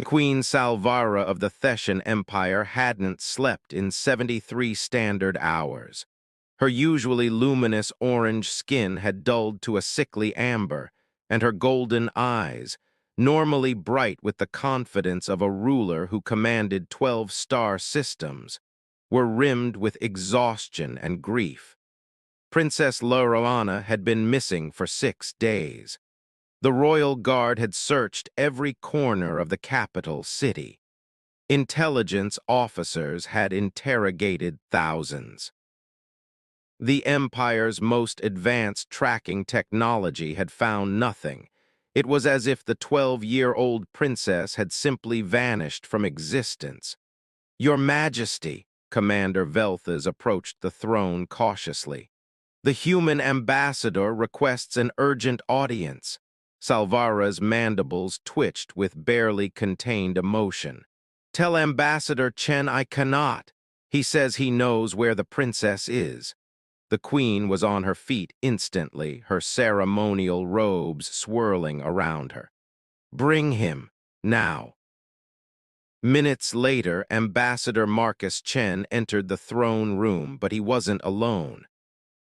Queen Salvara of the Thessian Empire hadn't slept in 73 standard hours. Her usually luminous orange skin had dulled to a sickly amber, and her golden eyes, normally bright with the confidence of a ruler who commanded 12-star systems, were rimmed with exhaustion and grief. Princess Laurana had been missing for 6 days. The royal guard had searched every corner of the capital city. Intelligence officers had interrogated thousands. The Empire's most advanced tracking technology had found nothing. It was as if the 12-year-old princess had simply vanished from existence. "Your Majesty," Commander Velthes approached the throne cautiously. "The human ambassador requests an urgent audience." Salvara's mandibles twitched with barely contained emotion. "Tell Ambassador Chen I cannot. He says he knows where the princess is." The queen was on her feet instantly, her ceremonial robes swirling around her. "Bring him, now." Minutes later, Ambassador Marcus Chen entered the throne room, but he wasn't alone.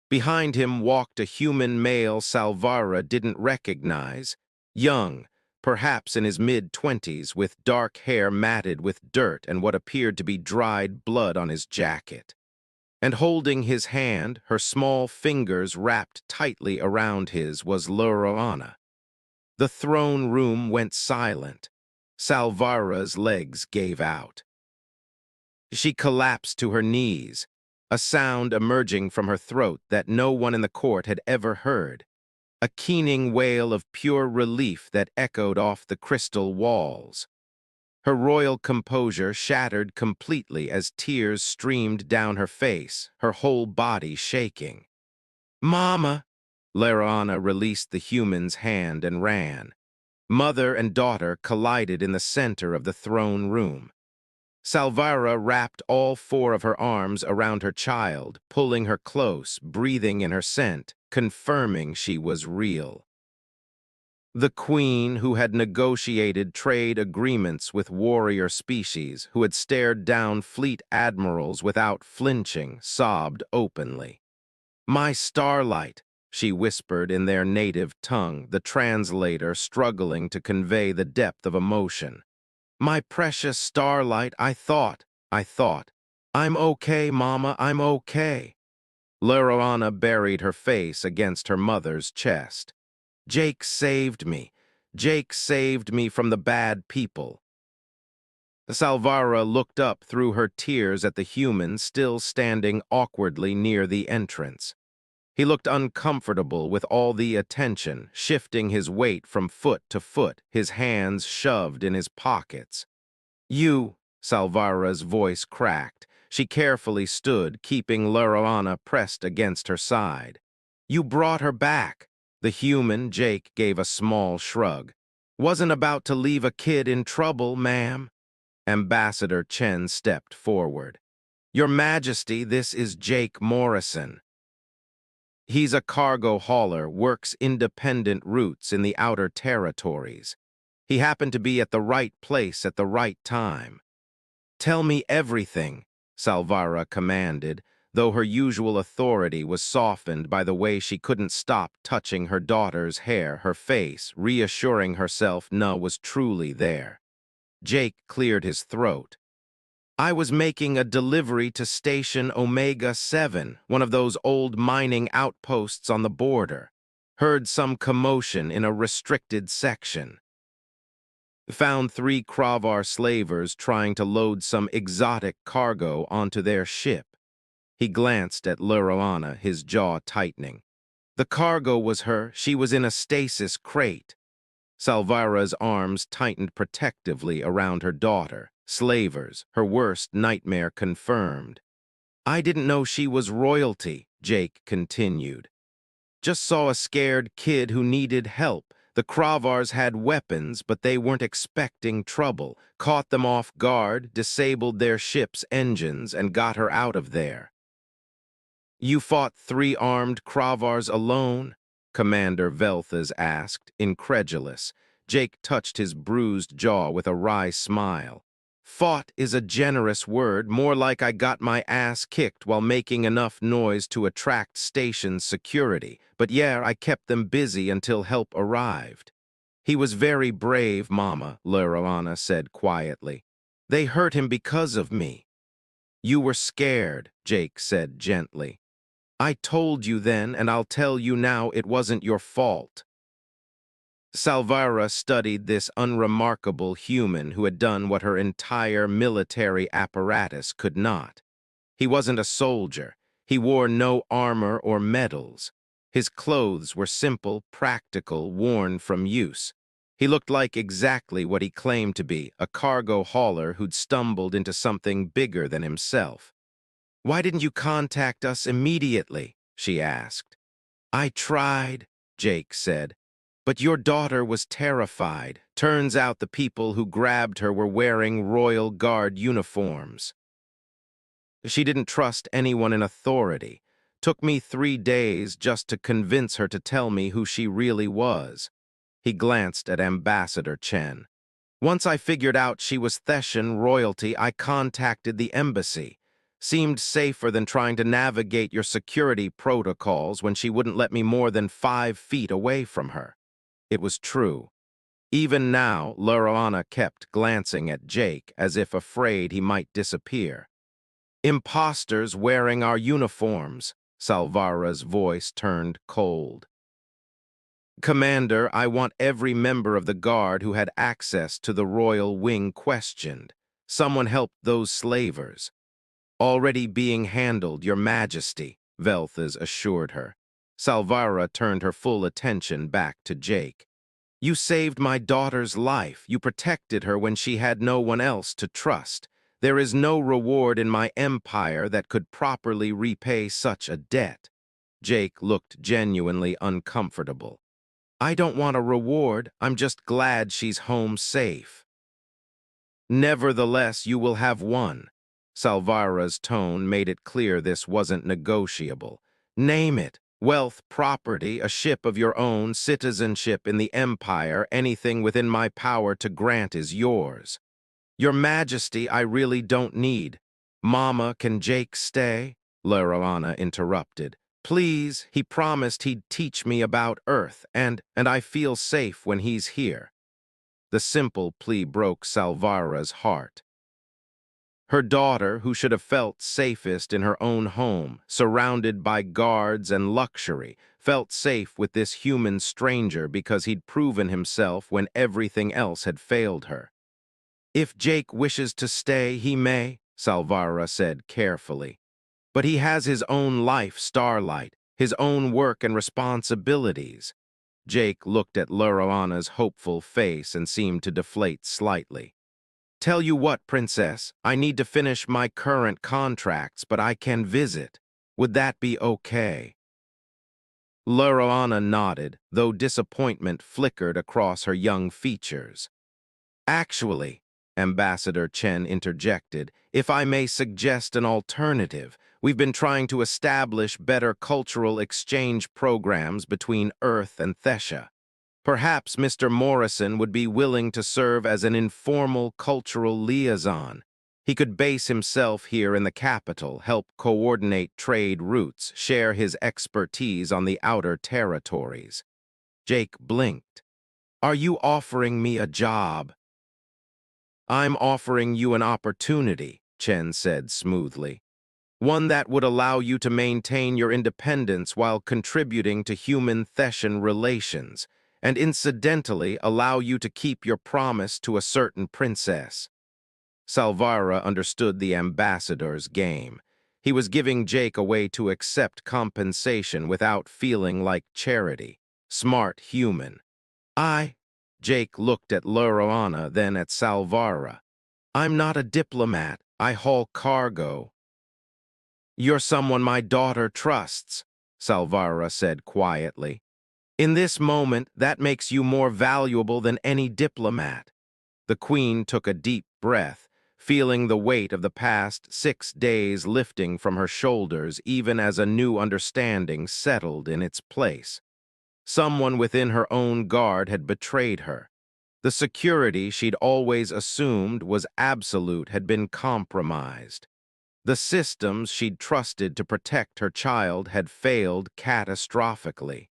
Behind him walked a human male Salvara didn't recognize, young, perhaps in his mid-20s, with dark hair matted with dirt and what appeared to be dried blood on his jacket. And holding his hand, her small fingers wrapped tightly around his, was Laurana. The throne room went silent. Salvara's legs gave out. She collapsed to her knees, a sound emerging from her throat that no one in the court had ever heard, a keening wail of pure relief that echoed off the crystal walls. Her royal composure shattered completely as tears streamed down her face, her whole body shaking. "Mama!" Laurana released the human's hand and ran. Mother and daughter collided in the center of the throne room. Salvara wrapped all 4 of her arms around her child, pulling her close, breathing in her scent, confirming she was real. The queen, who had negotiated trade agreements with warrior species, who had stared down fleet admirals without flinching, sobbed openly. "My starlight," she whispered in their native tongue, the translator struggling to convey the depth of emotion. "My precious starlight, I thought. I'm okay, Mama, I'm okay." Laurana buried her face against her mother's chest. Jake saved me from the bad people." Salvara looked up through her tears at the human still standing awkwardly near the entrance. He looked uncomfortable with all the attention, shifting his weight from foot to foot, his hands shoved in his pockets. "You," Salvara's voice cracked. She carefully stood, keeping Laurana pressed against her side. "You brought her back." The human, Jake, gave a small shrug. "Wasn't about to leave a kid in trouble, ma'am." Ambassador Chen stepped forward. "Your Majesty, this is Jake Morrison. He's a cargo hauler, works independent routes in the outer territories. He happened to be at the right place at the right time." "Tell me everything," Salvara commanded, though her usual authority was softened by the way she couldn't stop touching her daughter's hair, her face, reassuring herself Na was truly there. Jake cleared his throat. "I was making a delivery to Station Omega-7, one of those old mining outposts on the border. Heard some commotion in a restricted section. Found 3 Kravar slavers trying to load some exotic cargo onto their ship." He glanced at Laurana, his jaw tightening. "The cargo was she was in a stasis crate." Salvara's arms tightened protectively around her daughter. Slavers, her worst nightmare confirmed. "I didn't know she was royalty," Jake continued. "Just saw a scared kid who needed help. The Kravars had weapons, but they weren't expecting trouble. Caught them off guard, disabled their ship's engines, and got her out of there." "You fought 3 armed Kravars alone?" Commander Velthes asked, incredulous. Jake touched his bruised jaw with a wry smile. Fought is a generous word, more like I got my ass kicked while making enough noise to attract station security. But yeah, I kept them busy until help arrived. He was very brave, Mama, Laurana said quietly. They hurt him because of me. You were scared, Jake said gently. I told you then, and I'll tell you now, it wasn't your fault. Salvara studied this unremarkable human who had done what her entire military apparatus could not. He wasn't a soldier. He wore no armor or medals. His clothes were simple, practical, worn from use. He looked like exactly what he claimed to be, a cargo hauler who'd stumbled into something bigger than himself. Why didn't you contact us immediately? She asked. I tried, Jake said. But your daughter was terrified. Turns out the people who grabbed her were wearing Royal Guard uniforms. She didn't trust anyone in authority. Took me 3 days just to convince her to tell me who she really was. He glanced at Ambassador Chen. Once I figured out she was Theshan royalty, I contacted the embassy. Seemed safer than trying to navigate your security protocols when she wouldn't let me more than 5 feet away from her. It was true. Even now, Laurana kept glancing at Jake as if afraid he might disappear. Imposters wearing our uniforms, Salvara's voice turned cold. Commander, I want every member of the guard who had access to the royal wing questioned. Someone help those slavers. Already being handled, Your Majesty, Velthes assured her. Salvara turned her full attention back to Jake. You saved my daughter's life. You protected her when she had no one else to trust. There is no reward in my empire that could properly repay such a debt. Jake looked genuinely uncomfortable. I don't want a reward. I'm just glad she's home safe. Nevertheless, you will have one. Salvara's tone made it clear this wasn't negotiable. Name it. Wealth, property, a ship of your own, citizenship in the Empire, anything within my power to grant is yours. Your Majesty, I really don't need. Mama, can Jake stay? Laurana interrupted. Please, he promised he'd teach me about Earth, and I feel safe when he's here. The simple plea broke Salvara's heart. Her daughter, who should have felt safest in her own home, surrounded by guards and luxury, felt safe with this human stranger because he'd proven himself when everything else had failed her. If Jake wishes to stay, he may, Salvara said carefully. But he has his own life, Starlight, his own work and responsibilities. Jake looked at Laurana's hopeful face and seemed to deflate slightly. Tell you what, Princess, I need to finish my current contracts, but I can visit. Would that be okay? Laurana nodded, though disappointment flickered across her young features. Actually, Ambassador Chen interjected, if I may suggest an alternative, we've been trying to establish better cultural exchange programs between Earth and Thesha. Perhaps Mr. Morrison would be willing to serve as an informal cultural liaison. He could base himself here in the capital, help coordinate trade routes, share his expertise on the outer territories. Jake blinked. Are you offering me a job? I'm offering you an opportunity, Chen said smoothly. One that would allow you to maintain your independence while contributing to human-Theshan relations, and incidentally allow you to keep your promise to a certain princess. Salvara understood the ambassador's game. He was giving Jake a way to accept compensation without feeling like charity. Smart human. Jake looked at Laurana, then at Salvara. I'm not a diplomat. I haul cargo. You're someone my daughter trusts, Salvara said quietly. In this moment, that makes you more valuable than any diplomat. The Queen took a deep breath, feeling the weight of the past 6 days lifting from her shoulders even as a new understanding settled in its place. Someone within her own guard had betrayed her. The security she'd always assumed was absolute had been compromised. The systems she'd trusted to protect her child had failed catastrophically.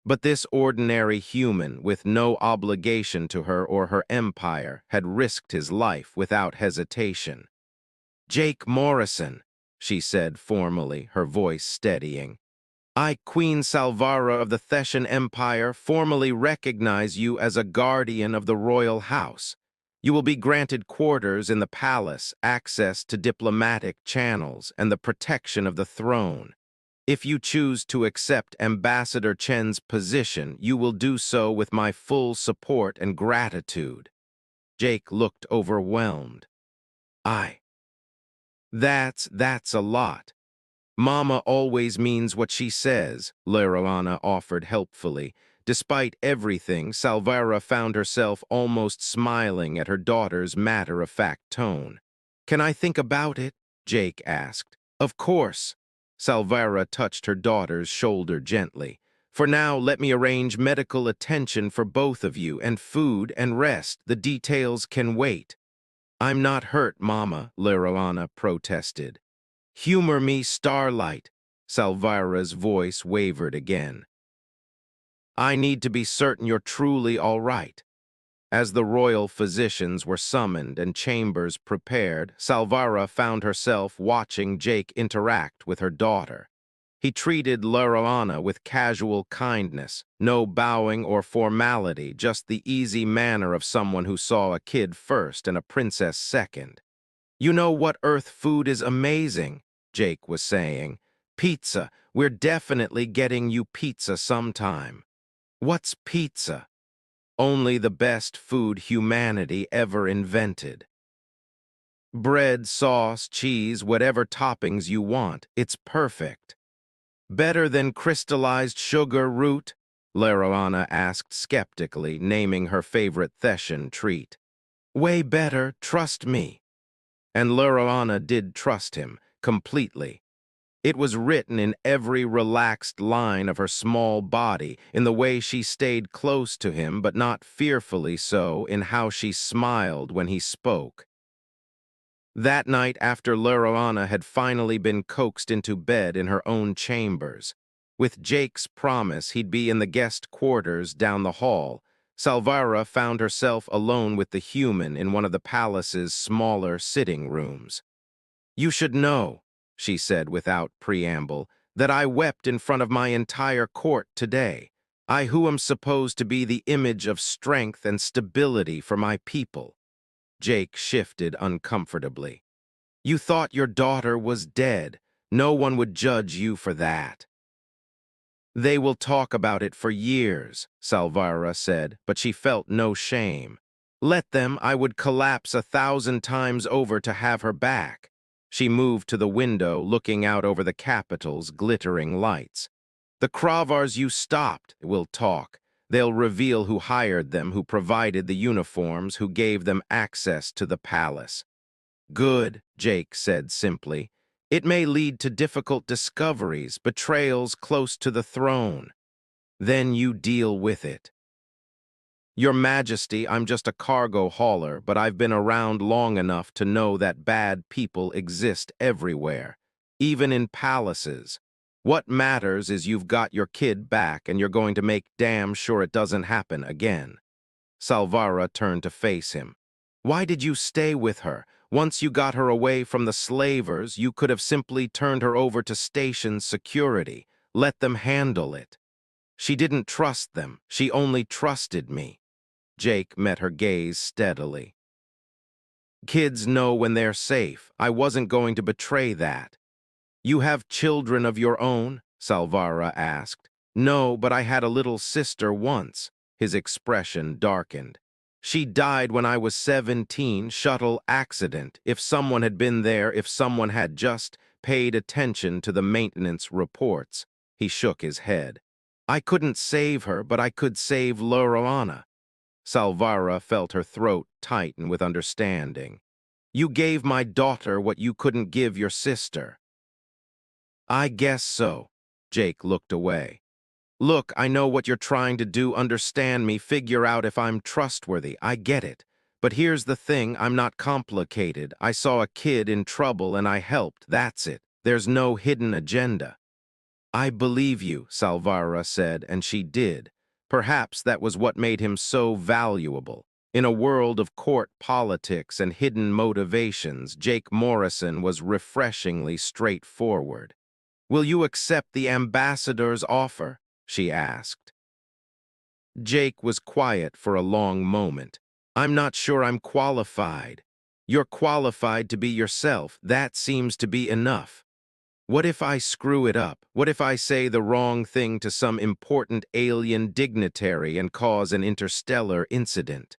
But this ordinary human, with no obligation to her or her empire, had risked his life without hesitation. "Jake Morrison," she said formally, her voice steadying. "I, Queen Salvara of the Theshan Empire, formally recognize you as a guardian of the royal house. You will be granted quarters in the palace, access to diplomatic channels, and the protection of the throne. If you choose to accept Ambassador Chen's position, you will do so with my full support and gratitude." Jake looked overwhelmed. "I. That's a lot. Mama always means what she says," Laurelana offered helpfully. Despite everything, Salvara found herself almost smiling at her daughter's matter-of-fact tone. "Can I think about it?" Jake asked. "Of course." Salvara touched her daughter's shoulder gently. "For now, let me arrange medical attention for both of you, and food and rest. The details can wait." "I'm not hurt, Mama," Laurelana protested. "Humor me, Starlight." Salvara's voice wavered again. "I need to be certain you're truly all right." As the royal physicians were summoned and chambers prepared, Salvara found herself watching Jake interact with her daughter. He treated Laurelana with casual kindness, no bowing or formality, just the easy manner of someone who saw a kid first and a princess second. "You know what Earth food is amazing," Jake was saying. "Pizza. We're definitely getting you pizza sometime." "What's pizza?" "Only the best food humanity ever invented. Bread, sauce, cheese, whatever toppings you want, it's perfect." "Better than crystallized sugar root?" Laurelana asked skeptically, naming her favorite Theshan treat. "Way better, trust me." And Laurelana did trust him, completely. It was written in every relaxed line of her small body, in the way she stayed close to him, but not fearfully so, in how she smiled when he spoke. That night, after Laurelana had finally been coaxed into bed in her own chambers, with Jake's promise he'd be in the guest quarters down the hall, Salvara found herself alone with the human in one of the palace's smaller sitting rooms. "You should know," she said without preamble, "that I wept in front of my entire court today. I who am supposed to be the image of strength and stability for my people." Jake shifted uncomfortably. "You thought your daughter was dead. No one would judge you for that." "They will talk about it for years," Salvara said, but she felt no shame. "Let them. I would collapse 1,000 times over to have her back." She moved to the window, looking out over the capital's glittering lights. "The Kravars you stopped will talk. They'll reveal who hired them, who provided the uniforms, who gave them access to the palace." "Good," Jake said simply. "It may lead to difficult discoveries, betrayals close to the throne. Then you deal with it." "Your Majesty, I'm just a cargo hauler, but I've been around long enough to know that bad people exist everywhere, even in palaces. What matters is you've got your kid back and you're going to make damn sure it doesn't happen again." Salvara turned to face him. "Why did you stay with her? Once you got her away from the slavers, you could have simply turned her over to station security. Let them handle it." "She didn't trust them. She only trusted me." Jake met her gaze steadily. "Kids know when they're safe. I wasn't going to betray that." "You have children of your own?" Salvara asked. "No, but I had a little sister once." His expression darkened. "She died when I was 17, shuttle accident. If someone had been there, if someone had just paid attention to the maintenance reports." He shook his head. "I couldn't save her, but I could save Laurelana." Salvara felt her throat tighten with understanding. "You gave my daughter what you couldn't give your sister." "I guess so." Jake looked away. Look, I know what you're trying to do, understand me, figure out if I'm trustworthy. I get it. But here's the thing, I'm not complicated. I saw a kid in trouble and I helped, that's it. There's no hidden agenda. I believe you, Salvara said, and she did. Perhaps that was what made him so valuable. In a world of court politics and hidden motivations, Jake Morrison was refreshingly straightforward. Will you accept the ambassador's offer? She asked. Jake was quiet for a long moment. I'm not sure I'm qualified. You're qualified to be yourself. That seems to be enough. What if I screw it up? What if I say the wrong thing to some important alien dignitary and cause an interstellar incident?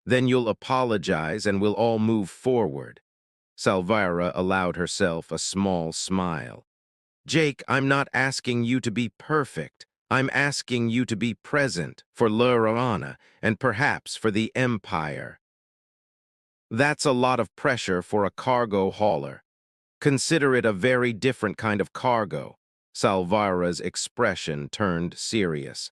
Then you'll apologize and we'll all move forward. Salvira allowed herself a small smile. Jake, I'm not asking you to be perfect. I'm asking you to be present for Lurana and perhaps for the Empire. That's a lot of pressure for a cargo hauler. Consider it a very different kind of cargo. Salvara's expression turned serious.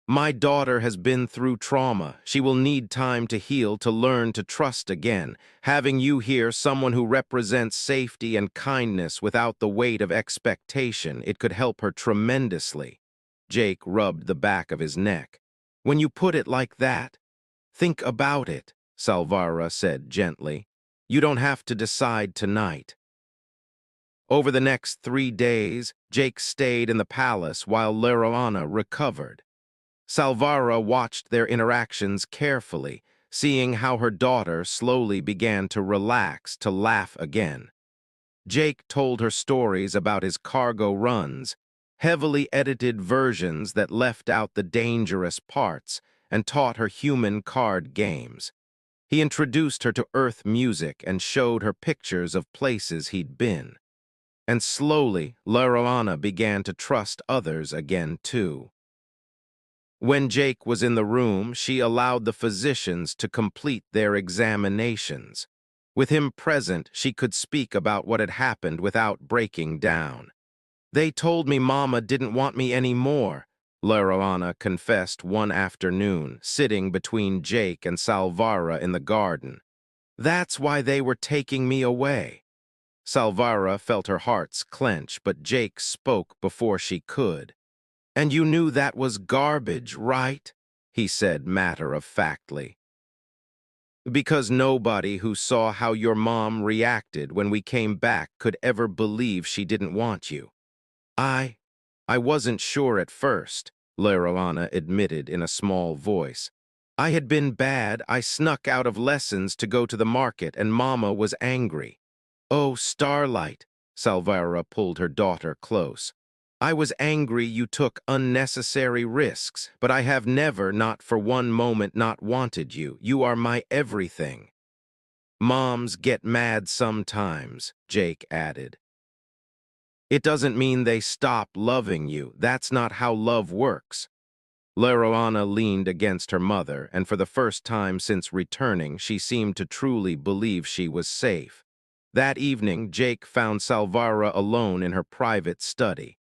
My daughter has been through trauma. She will need time to heal, to learn to trust again. Having you here, someone who represents safety and kindness without the weight of expectation, it could help her tremendously. Jake rubbed the back of his neck. When you put it like that, think about it, Salvara said gently. You don't have to decide tonight. Over the next 3 days, Jake stayed in the palace while Leroana recovered. Salvara watched their interactions carefully, seeing how her daughter slowly began to relax, to laugh again. Jake told her stories about his cargo runs, heavily edited versions that left out the dangerous parts, and taught her human card games. He introduced her to Earth music and showed her pictures of places he'd been. And slowly, Leroana began to trust others again, too. When Jake was in the room, she allowed the physicians to complete their examinations. With him present, she could speak about what had happened without breaking down. They told me Mama didn't want me anymore, Leroana confessed one afternoon, sitting between Jake and Salvara in the garden. That's why they were taking me away. Salvara felt her hearts clench, but Jake spoke before she could. And you knew that was garbage, right? He said matter-of-factly. Because nobody who saw how your mom reacted when we came back could ever believe she didn't want you. I wasn't sure at first, Leroana admitted in a small voice. I had been bad. I snuck out of lessons to go to the market, and Mama was angry. Oh, Starlight, Salvara pulled her daughter close. I was angry you took unnecessary risks, but I have never, not for one moment, not wanted you. You are my everything. Moms get mad sometimes, Jake added. It doesn't mean they stop loving you. That's not how love works. Leroana leaned against her mother, and for the first time since returning, she seemed to truly believe she was safe. That evening, Jake found Salvara alone in her private study.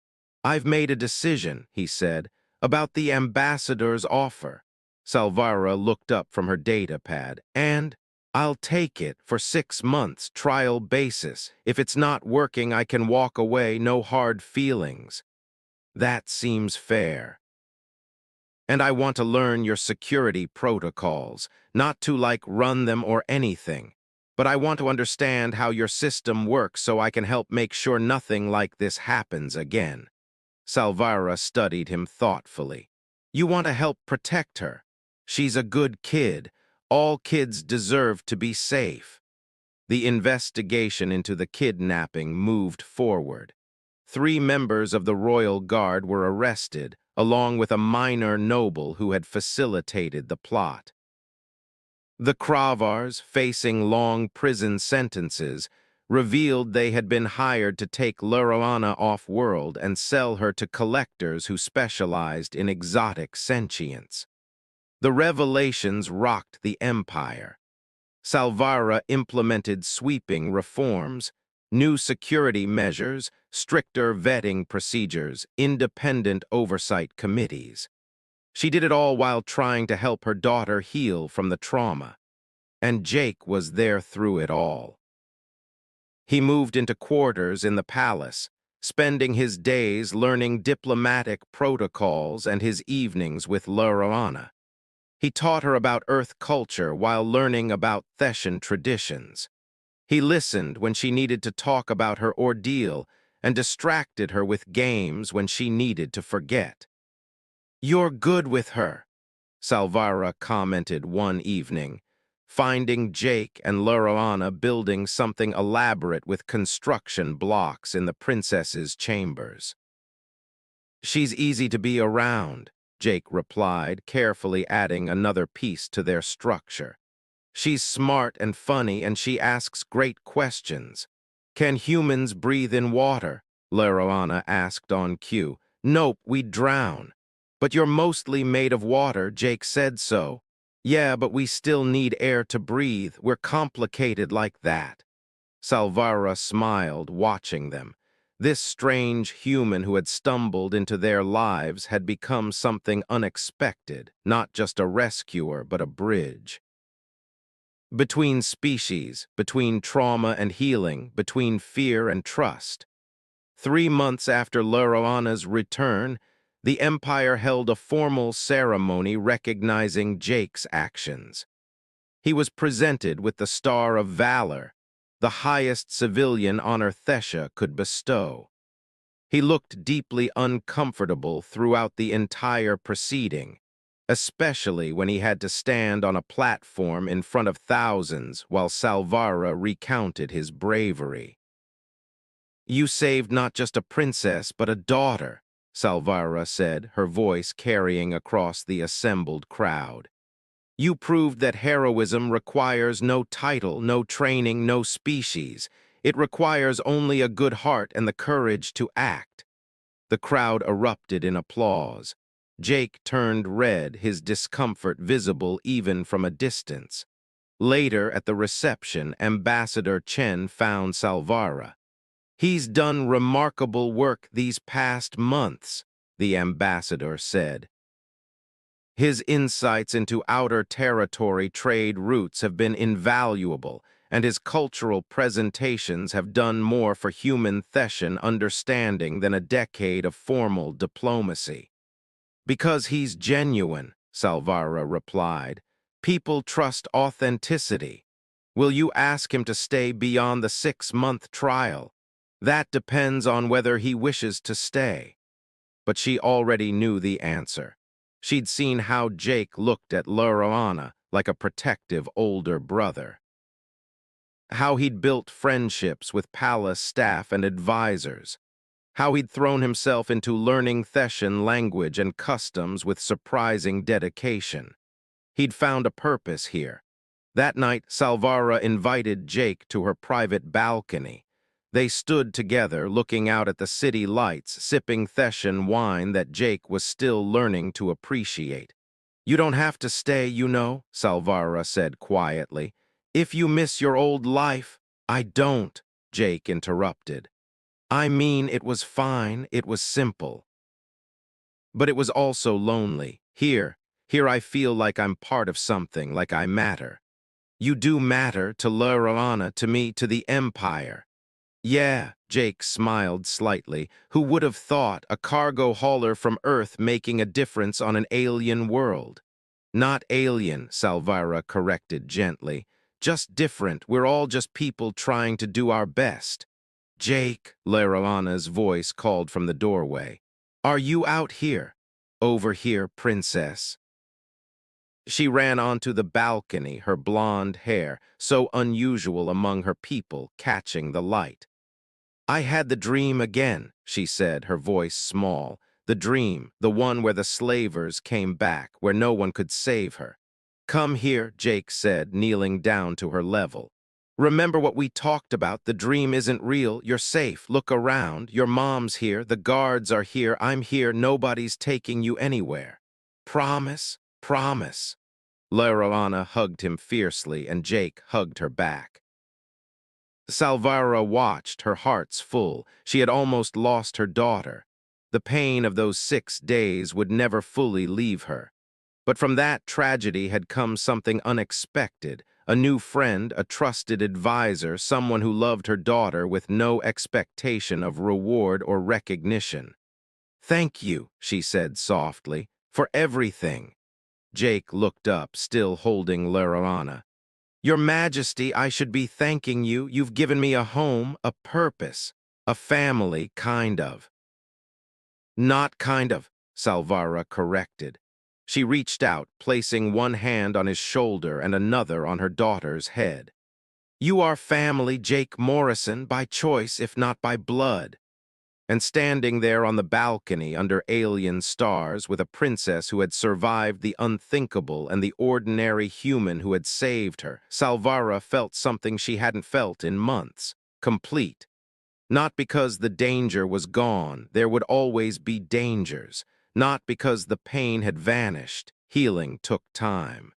I've made a decision, he said, about the ambassador's offer. Salvara looked up from her data pad, and I'll take it for 6 months, trial basis. If it's not working, I can walk away, no hard feelings. That seems fair. And I want to learn your security protocols, not to run them or anything. But I want to understand how your system works so I can help make sure nothing like this happens again. Salvara studied him thoughtfully. You want to help protect her. She's a good kid. All kids deserve to be safe. The investigation into the kidnapping moved forward. 3 members of the royal guard were arrested, along with a minor noble who had facilitated the plot. The Kravars, facing long prison sentences, revealed they had been hired to take Leroana off-world and sell her to collectors who specialized in exotic sentience. The revelations rocked the Empire. Salvara implemented sweeping reforms, New security measures, stricter vetting procedures, independent oversight committees. She did it all while trying to help her daughter heal from the trauma. And Jake was there through it all. He moved into quarters in the palace, spending his days learning diplomatic protocols and his evenings with Laurana. He taught her about Earth culture while learning about Theshan traditions. He listened when she needed to talk about her ordeal and distracted her with games when she needed to forget. "You're good with her," Salvara commented one evening, finding Jake and Laurana building something elaborate with construction blocks in the princess's chambers. "She's easy to be around," Jake replied, carefully adding another piece to their structure. "She's smart and funny, and she asks great questions." "Can humans breathe in water?" Laurana asked on cue. "Nope, we'd drown." "But you're mostly made of water, Jake said so." "Yeah, but we still need air to breathe. We're complicated like that." Salvara smiled, watching them. This strange human who had stumbled into their lives had become something unexpected, not just a rescuer, but a bridge. Between species, between trauma and healing, between fear and trust. 3 months after Laurana's return, the Empire held a formal ceremony recognizing Jake's actions. He was presented with the Star of Valor, the highest civilian honor Thesha could bestow. He looked deeply uncomfortable throughout the entire proceeding, especially when he had to stand on a platform in front of thousands while Salvara recounted his bravery. "You saved not just a princess, but a daughter," Salvara said, her voice carrying across the assembled crowd. "You proved that heroism requires no title, no training, no species. It requires only a good heart and the courage to act." The crowd erupted in applause. Jake turned red, his discomfort visible even from a distance. Later, at the reception, Ambassador Chen found Salvara. "He's done remarkable work these past months," the ambassador said. "His insights into outer territory trade routes have been invaluable, and his cultural presentations have done more for human Theshan understanding than a decade of formal diplomacy." "Because he's genuine," Salvara replied. "People trust authenticity. Will you ask him to stay beyond the 6-month trial? That depends on whether he wishes to stay." But she already knew the answer. She'd seen how Jake looked at Laurana like a protective older brother. How he'd built friendships with palace staff and advisors. How he'd thrown himself into learning Theshan language and customs with surprising dedication. He'd found a purpose here. That night, Salvara invited Jake to her private balcony. They stood together, looking out at the city lights, sipping Theshan wine that Jake was still learning to appreciate. "You don't have to stay, you know," Salvara said quietly. "If you miss your old life—" "I don't," Jake interrupted. "I mean, it was fine, it was simple. But it was also lonely. Here I feel like I'm part of something, like I matter. You do matter to Laurana, to me, to the Empire." "Yeah," Jake smiled slightly. "Who would have thought a cargo hauler from Earth making a difference on an alien world?" "Not alien," Salvara corrected gently. "Just different. We're all just people trying to do our best." "Jake," Laurana's voice called from the doorway. "Are you out here?" "Over here, princess." She ran onto the balcony, her blonde hair, so unusual among her people, catching the light. "I had the dream again," she said, her voice small. "The dream, the one where the slavers came back, where no one could save her." "Come here," Jake said, kneeling down to her level. "Remember what we talked about. The dream isn't real. You're safe. Look around. Your mom's here. The guards are here. I'm here. Nobody's taking you anywhere. Promise? Promise." Laurana hugged him fiercely, and Jake hugged her back. Salvara watched, her heart's full. She had almost lost her daughter. The pain of those 6 days would never fully leave her. But from that tragedy had come something unexpected, a new friend, a trusted advisor, someone who loved her daughter with no expectation of reward or recognition. "Thank you," she said softly, "for everything." Jake looked up, still holding Laurana. "Your Majesty, I should be thanking you. You've given me a home, a purpose, a family, kind of." "Not kind of," Salvara corrected. She reached out, placing one hand on his shoulder and another on her daughter's head. "You are family, Jake Morrison, by choice, if not by blood." And standing there on the balcony under alien stars with a princess who had survived the unthinkable and the ordinary human who had saved her, Salvara felt something she hadn't felt in months, complete. Not because the danger was gone, there would always be dangers. Not because the pain had vanished, healing took time.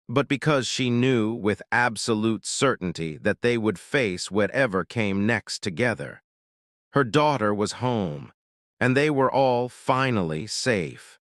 But because she knew with absolute certainty that they would face whatever came next together. Her daughter was home, and they were all finally safe.